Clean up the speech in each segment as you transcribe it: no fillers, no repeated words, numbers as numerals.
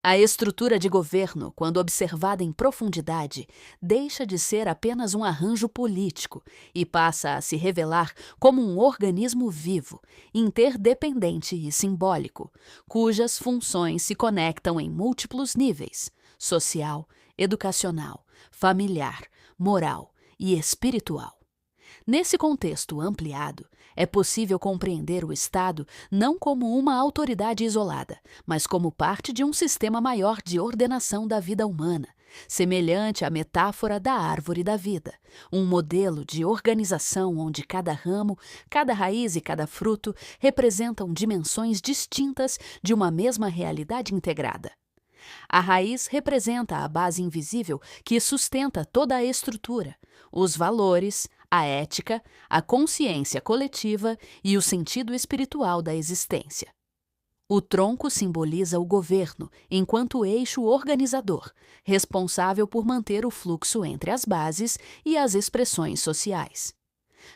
A estrutura de governo, quando observada em profundidade, deixa de ser apenas um arranjo político e passa a se revelar como um organismo vivo, interdependente e simbólico, cujas funções se conectam em múltiplos níveis: social, educacional, familiar, moral e espiritual. Nesse contexto ampliado, é possível compreender o Estado não como uma autoridade isolada, mas como parte de um sistema maior de ordenação da vida humana, semelhante à metáfora da árvore da vida, um modelo de organização onde cada ramo, cada raiz e cada fruto representam dimensões distintas de uma mesma realidade integrada. A raiz representa a base invisível que sustenta toda a estrutura, os valores, a ética, a consciência coletiva e o sentido espiritual da existência. O tronco simboliza o governo, enquanto eixo organizador, responsável por manter o fluxo entre as bases e as expressões sociais.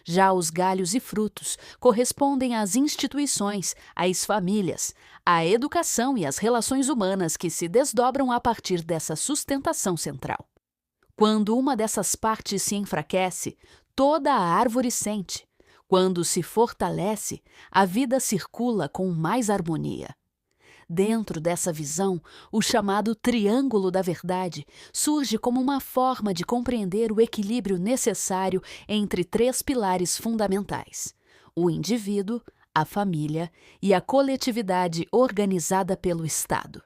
Já os galhos e frutos correspondem às instituições, às famílias, à educação e às relações humanas que se desdobram a partir dessa sustentação central. Quando uma dessas partes se enfraquece, toda a árvore sente. Quando se fortalece, a vida circula com mais harmonia. Dentro dessa visão, o chamado triângulo da verdade surge como uma forma de compreender o equilíbrio necessário entre três pilares fundamentais: o indivíduo, a família e a coletividade organizada pelo Estado.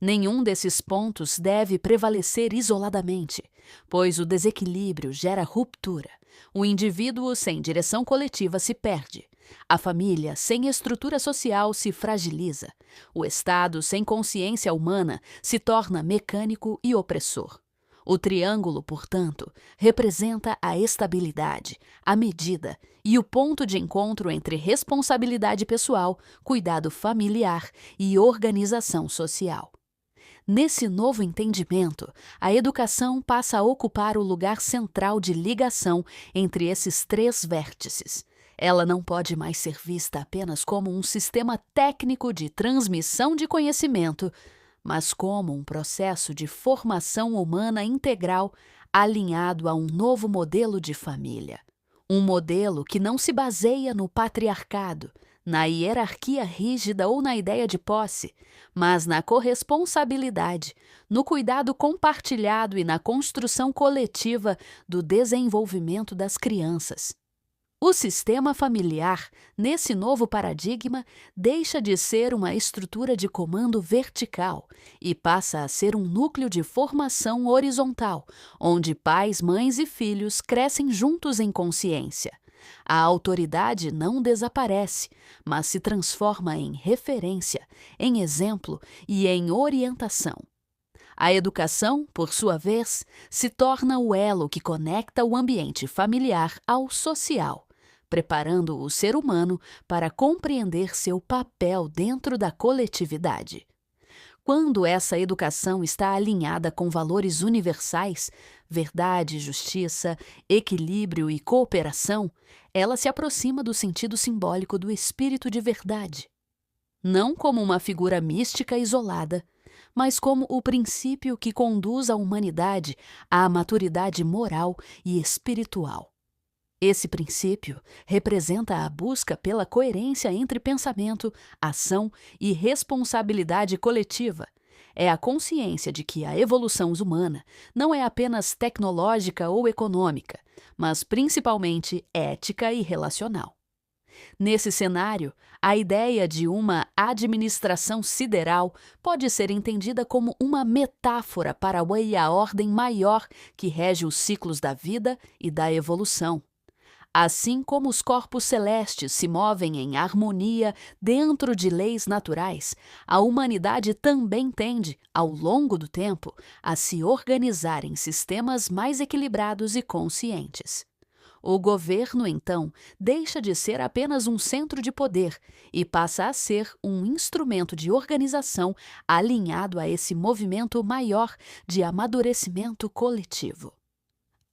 Nenhum desses pontos deve prevalecer isoladamente, pois o desequilíbrio gera ruptura. O indivíduo sem direção coletiva se perde. A família sem estrutura social se fragiliza. O Estado sem consciência humana se torna mecânico e opressor. O triângulo, portanto, representa a estabilidade, a medida e o ponto de encontro entre responsabilidade pessoal, cuidado familiar e organização social. Nesse novo entendimento, a educação passa a ocupar o lugar central de ligação entre esses três vértices. Ela não pode mais ser vista apenas como um sistema técnico de transmissão de conhecimento, mas como um processo de formação humana integral alinhado a um novo modelo de família. Um modelo que não se baseia no patriarcado, na hierarquia rígida ou na ideia de posse, mas na corresponsabilidade, no cuidado compartilhado e na construção coletiva do desenvolvimento das crianças. O sistema familiar, nesse novo paradigma, deixa de ser uma estrutura de comando vertical e passa a ser um núcleo de formação horizontal, onde pais, mães e filhos crescem juntos em consciência. A autoridade não desaparece, mas se transforma em referência, em exemplo e em orientação. A educação, por sua vez, se torna o elo que conecta o ambiente familiar ao social, preparando o ser humano para compreender seu papel dentro da coletividade. Quando essa educação está alinhada com valores universais, verdade, justiça, equilíbrio e cooperação, ela se aproxima do sentido simbólico do espírito de verdade. Não como uma figura mística isolada, mas como o princípio que conduz a humanidade à maturidade moral e espiritual. Esse princípio representa a busca pela coerência entre pensamento, ação e responsabilidade coletiva. É a consciência de que a evolução humana não é apenas tecnológica ou econômica, mas principalmente ética e relacional. Nesse cenário, a ideia de uma administração sideral pode ser entendida como uma metáfora para a ordem maior que rege os ciclos da vida e da evolução. Assim como os corpos celestes se movem em harmonia dentro de leis naturais, a humanidade também tende, ao longo do tempo, a se organizar em sistemas mais equilibrados e conscientes. O governo, então, deixa de ser apenas um centro de poder e passa a ser um instrumento de organização alinhado a esse movimento maior de amadurecimento coletivo.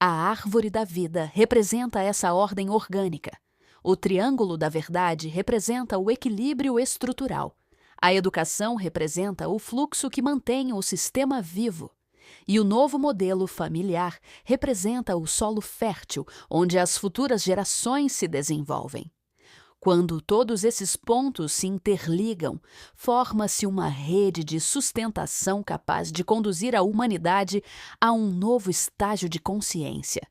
A árvore da vida representa essa ordem orgânica. O triângulo da verdade representa o equilíbrio estrutural. A educação representa o fluxo que mantém o sistema vivo. E o novo modelo familiar representa o solo fértil onde as futuras gerações se desenvolvem. Quando todos esses pontos se interligam, forma-se uma rede de sustentação capaz de conduzir a humanidade a um novo estágio de consciência.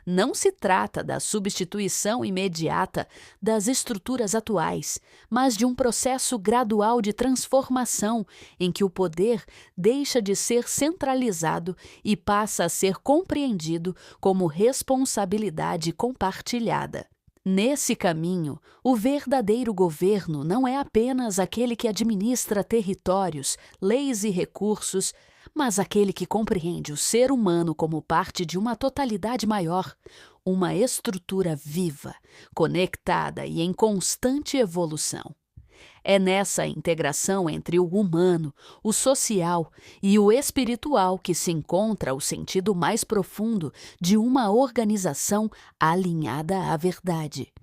Não se trata da substituição imediata das estruturas atuais, mas de um processo gradual de transformação em que o poder deixa de ser centralizado e passa a ser compreendido como responsabilidade compartilhada. Nesse caminho, o verdadeiro governo não é apenas aquele que administra territórios, leis e recursos, mas aquele que compreende o ser humano como parte de uma totalidade maior, uma estrutura viva, conectada e em constante evolução. É nessa integração entre o humano, o social e o espiritual que se encontra o sentido mais profundo de uma organização alinhada à verdade.